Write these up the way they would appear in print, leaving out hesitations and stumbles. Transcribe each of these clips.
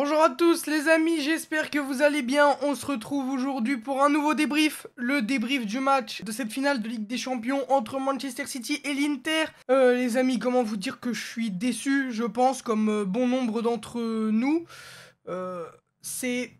Bonjour à tous les amis, j'espère que vous allez bien. On se retrouve aujourd'hui pour un nouveau débrief. Le débrief du match de cette finale de Ligue des Champions entre Manchester City et l'Inter. Les amis, comment vous dire que je suis déçu, je pense, comme bon nombre d'entre nous. Euh, c'est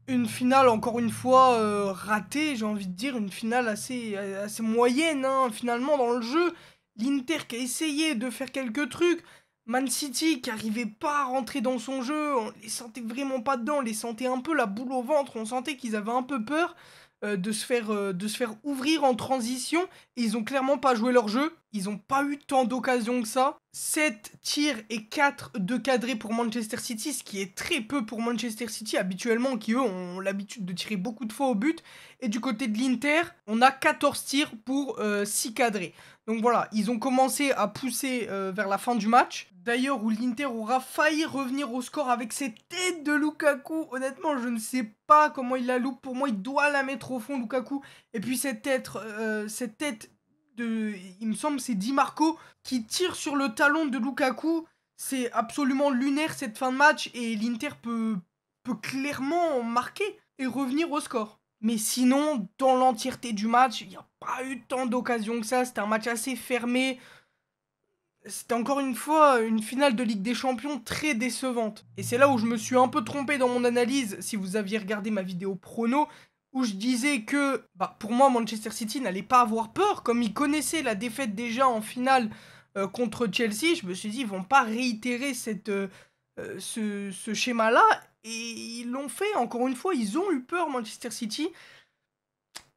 une finale, encore une fois, ratée, j'ai envie de dire. Une finale assez moyenne, hein, finalement, dans le jeu. L'Inter qui a essayé de faire quelques trucs. Man City qui arrivait pas à rentrer dans son jeu, on les sentait vraiment pas dedans, on les sentait un peu la boule au ventre, on sentait qu'ils avaient un peu peur de se faire ouvrir en transition, et ils ont clairement pas joué leur jeu, ils ont pas eu tant d'occasions que ça. 7 tirs et 4 de cadrés pour Manchester City, ce qui est très peu pour Manchester City habituellement, qui eux ont l'habitude de tirer beaucoup de fois au but, et du côté de l'Inter, on a 14 tirs pour 6 cadrés. Donc voilà, ils ont commencé à pousser vers la fin du match. D'ailleurs, où l'Inter aura failli revenir au score avec cette tête de Lukaku. Honnêtement, je ne sais pas comment il la loupe. Pour moi, il doit la mettre au fond, Lukaku. Et puis cette tête de... Il me semble c'est Di Marco qui tire sur le talon de Lukaku. C'est absolument lunaire cette fin de match. Et l'Inter peut clairement marquer et revenir au score. Mais sinon, dans l'entièreté du match, il n'y a pas eu tant d'occasions que ça. C'était un match assez fermé. C'était encore une fois une finale de Ligue des Champions très décevante. Et c'est là où je me suis un peu trompé dans mon analyse, si vous aviez regardé ma vidéo prono, où je disais que, pour moi, Manchester City n'allait pas avoir peur, comme ils connaissaient la défaite déjà en finale contre Chelsea. Je me suis dit, ils vont pas réitérer ce schéma-là, et ils l'ont fait, encore une fois, ils ont eu peur, Manchester City.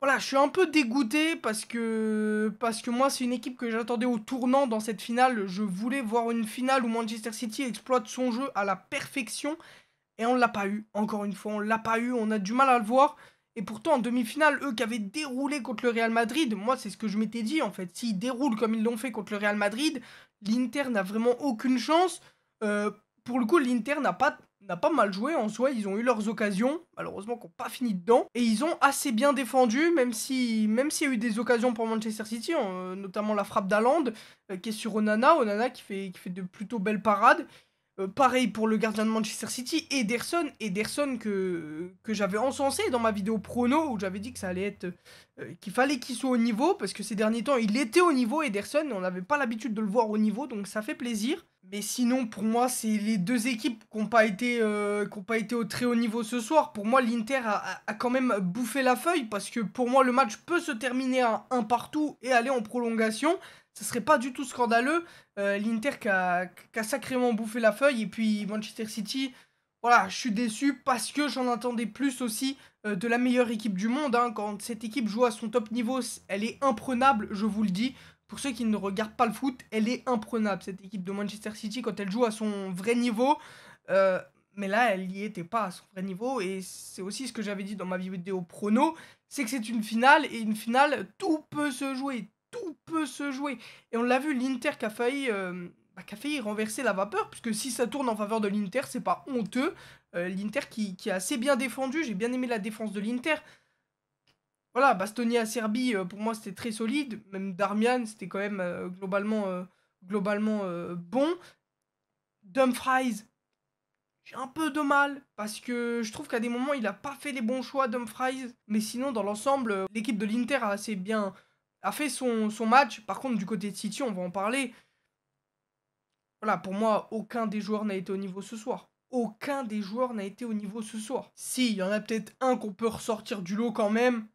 Voilà, je suis un peu dégoûté parce que moi, c'est une équipe que j'attendais au tournant dans cette finale. Je voulais voir une finale où Manchester City exploite son jeu à la perfection, et on l'a pas eu. Encore une fois, on l'a pas eu, on a du mal à le voir. Et pourtant, en demi-finale, eux qui avaient déroulé contre le Real Madrid, moi, c'est ce que je m'étais dit en fait. S'ils déroulent comme ils l'ont fait contre le Real Madrid, l'Inter n'a vraiment aucune chance. Euh, pour le coup, l'Inter n'a pas mal joué en soi, ils ont eu leurs occasions, malheureusement qui n'ont pas fini dedans, et ils ont assez bien défendu, même s'il y a eu des occasions pour Manchester City, notamment la frappe d'Haaland, qui est sur Onana qui fait de plutôt belles parades. Pareil pour le gardien de Manchester City, Ederson que j'avais encensé dans ma vidéo prono, où j'avais dit que ça allait être qu'il fallait qu'il soit au niveau, parce que ces derniers temps il était au niveau, Ederson, et on n'avait pas l'habitude de le voir au niveau, donc ça fait plaisir. Mais sinon, pour moi, c'est les deux équipes qui n'ont pas été au très haut niveau ce soir. Pour moi, l'Inter a quand même bouffé la feuille, parce que pour moi, le match peut se terminer à un partout et aller en prolongation. Ce serait pas du tout scandaleux. L'Inter qui a sacrément bouffé la feuille. Et puis Manchester City, voilà, je suis déçu parce que j'en attendais plus aussi de la meilleure équipe du monde, hein. Quand cette équipe joue à son top niveau, elle est imprenable, je vous le dis. Pour ceux qui ne regardent pas le foot, elle est imprenable, cette équipe de Manchester City, quand elle joue à son vrai niveau. Euh, mais là, elle n'y était pas à son vrai niveau. Et c'est aussi ce que j'avais dit dans ma vidéo prono, c'est que c'est une finale. Et une finale, tout peut se jouer. Tout peut se jouer. Et on l'a vu, l'Inter qui a failli renverser la vapeur, puisque si ça tourne en faveur de l'Inter, c'est pas honteux. L'Inter qui a assez bien défendu, j'ai bien aimé la défense de l'Inter. Voilà, Bastoni à Serbie, pour moi c'était très solide, même Darmian c'était quand même globalement bon. Dumfries, j'ai un peu de mal, parce que je trouve qu'à des moments il a pas fait les bons choix, Dumfries, mais sinon dans l'ensemble, l'équipe de l'Inter a fait son match. Par contre du côté de City, on va en parler. Voilà, pour moi, aucun des joueurs n'a été au niveau ce soir. Aucun des joueurs n'a été au niveau ce soir. Si, il y en a peut-être un qu'on peut ressortir du lot quand même,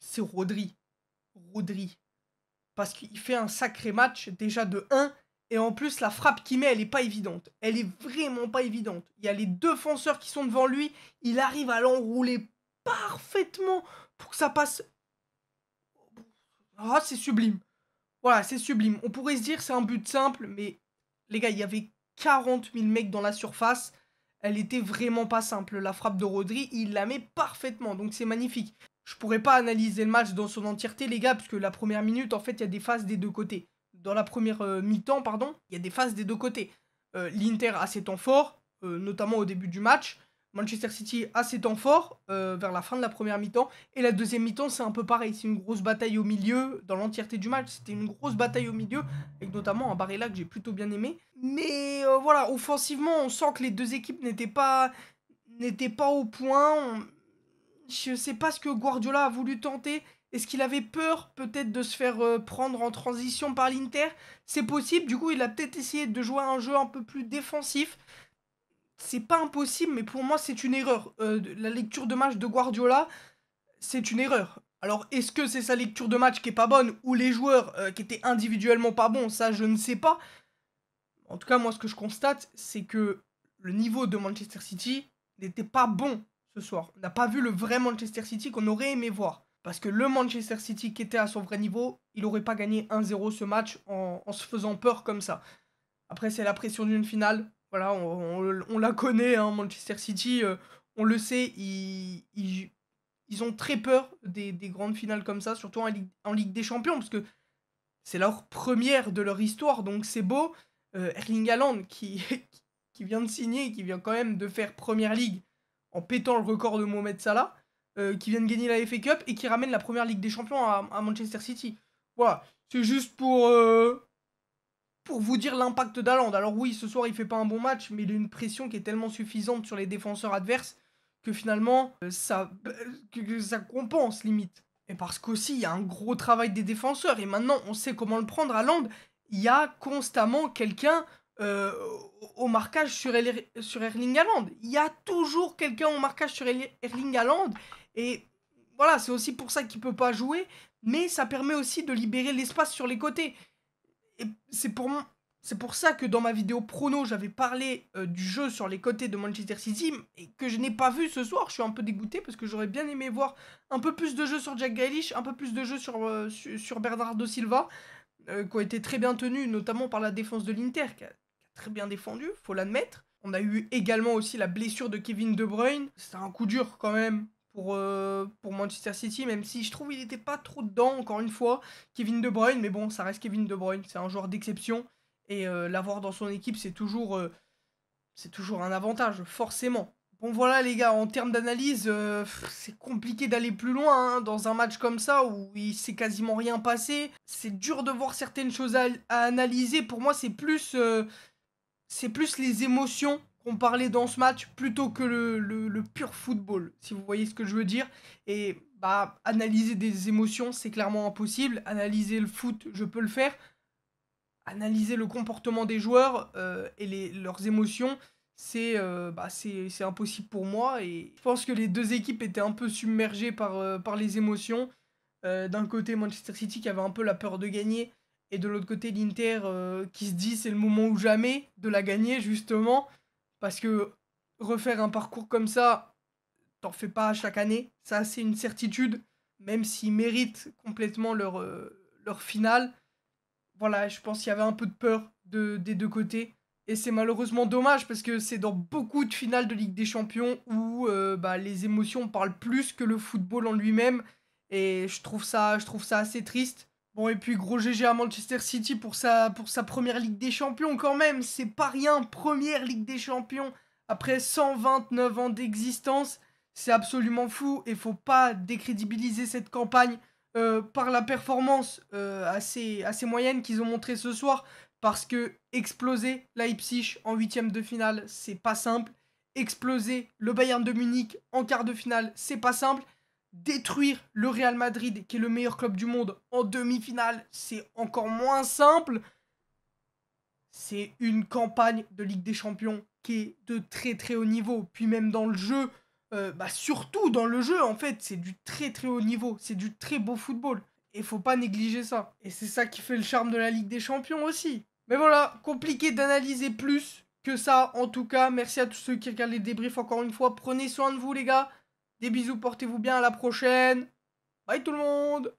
c'est Rodri. Rodri. Parce qu'il fait un sacré match, déjà de 1, et en plus, la frappe qu'il met, elle est pas évidente. Elle est vraiment pas évidente. Il y a les deux défenseurs qui sont devant lui, il arrive à l'enrouler parfaitement pour que ça passe. Ah, c'est sublime. Voilà, c'est sublime. On pourrait se dire c'est un but simple, mais les gars, il y avait 40 000 mecs dans la surface. Elle était vraiment pas simple. La frappe de Rodri, il la met parfaitement, donc c'est magnifique. Je pourrais pas analyser le match dans son entièreté, les gars, parce que la première minute, en fait, il y a des phases des deux côtés. Dans la première mi-temps, pardon, il y a des phases des deux côtés. L'Inter a ses temps forts, notamment au début du match. Manchester City a ses temps forts vers la fin de la première mi-temps. Et la deuxième mi-temps, c'est un peu pareil. C'est une grosse bataille au milieu. Dans l'entièreté du match, c'était une grosse bataille au milieu. Avec notamment un Barella que j'ai plutôt bien aimé. Mais voilà, offensivement, on sent que les deux équipes n'étaient pas au point. Je sais pas ce que Guardiola a voulu tenter. Est-ce qu'il avait peur peut-être de se faire prendre en transition par l'Inter? C'est possible, du coup il a peut-être essayé de jouer un jeu un peu plus défensif. C'est pas impossible, mais pour moi c'est une erreur. La lecture de match de Guardiola, c'est une erreur. Alors est-ce que c'est sa lecture de match qui est pas bonne, ou les joueurs qui étaient individuellement pas bons? Ça je ne sais pas. En tout cas moi ce que je constate, c'est que le niveau de Manchester City n'était pas bon ce soir. On n'a pas vu le vrai Manchester City qu'on aurait aimé voir. Parce que le Manchester City qui était à son vrai niveau, il n'aurait pas gagné 1-0 ce match en se faisant peur comme ça. Après, c'est la pression d'une finale. Voilà, on la connaît, hein, Manchester City, on le sait, ils ont très peur des grandes finales comme ça, surtout en Ligue des Champions, parce que c'est leur première de leur histoire, donc c'est beau. Erling Haaland qui vient de signer, qui vient quand même de faire Première Ligue en pétant le record de Mohamed Salah, qui vient de gagner la FA Cup et qui ramène la Première Ligue des Champions à Manchester City. Voilà, c'est juste pour vous dire l'impact d'Haaland. Alors oui, ce soir il fait pas un bon match, mais il a une pression qui est tellement suffisante sur les défenseurs adverses que finalement que ça compense limite. Et parce qu'aussi il y a un gros travail des défenseurs et maintenant on sait comment le prendre. Haaland, il y a constamment quelqu'un au marquage sur Erling Haaland. Il y a toujours quelqu'un au marquage sur Erling Haaland et voilà, c'est aussi pour ça qu'il peut pas jouer, mais ça permet aussi de libérer l'espace sur les côtés. Et c'est pour ça que dans ma vidéo prono, j'avais parlé du jeu sur les côtés de Manchester City et que je n'ai pas vu ce soir. Je suis un peu dégoûté parce que j'aurais bien aimé voir un peu plus de jeu sur Jack Grealish, un peu plus de jeu sur Bernardo Silva, qui ont été très bien tenus, notamment par la défense de l'Inter, qui a très bien défendu, faut l'admettre. On a eu également aussi la blessure de Kevin De Bruyne. C'était un coup dur quand même pour Manchester City, même si je trouve qu'il n'était pas trop dedans, encore une fois, Kevin De Bruyne, mais bon, ça reste Kevin De Bruyne, c'est un joueur d'exception, et l'avoir dans son équipe, c'est toujours un avantage, forcément. Bon voilà les gars, en termes d'analyse, c'est compliqué d'aller plus loin hein, dans un match comme ça où il s'est quasiment rien passé. C'est dur de voir certaines choses à analyser. Pour moi, c'est plus les émotions qu'on parlait dans ce match plutôt que le pur football, si vous voyez ce que je veux dire. Et bah, analyser des émotions, c'est clairement impossible. Analyser le foot, je peux le faire. Analyser le comportement des joueurs et leurs émotions, c'est impossible pour moi. Et je pense que les deux équipes étaient un peu submergées par les émotions. D'un côté, Manchester City qui avait un peu la peur de gagner. Et de l'autre côté, l'Inter qui se dit c'est le moment ou jamais de la gagner, justement. Parce que refaire un parcours comme ça, t'en fais pas chaque année. Ça, c'est une certitude. Même s'ils méritent complètement leur finale. Voilà, je pense qu'il y avait un peu de peur des deux côtés. Et c'est malheureusement dommage parce que c'est dans beaucoup de finales de Ligue des Champions où les émotions parlent plus que le football en lui-même. Et je trouve ça assez triste. Bon, et puis gros GG à Manchester City pour sa première Ligue des Champions quand même. C'est pas rien, première Ligue des Champions après 129 ans d'existence. C'est absolument fou et faut pas décrédibiliser cette campagne par la performance assez moyenne qu'ils ont montré ce soir. Parce que exploser Leipzig en huitième de finale, c'est pas simple. Exploser le Bayern de Munich en quart de finale, c'est pas simple. Détruire le Real Madrid, qui est le meilleur club du monde, en demi-finale, c'est encore moins simple. C'est une campagne de Ligue des Champions qui est de très très haut niveau. Puis même dans le jeu, surtout dans le jeu, en fait, c'est du très très haut niveau. C'est du très beau football. Et faut pas négliger ça. Et c'est ça qui fait le charme de la Ligue des Champions aussi. Mais voilà, compliqué d'analyser plus que ça. En tout cas, merci à tous ceux qui regardent les débriefs encore une fois. Prenez soin de vous les gars. Des bisous, portez-vous bien, à la prochaine. Bye tout le monde.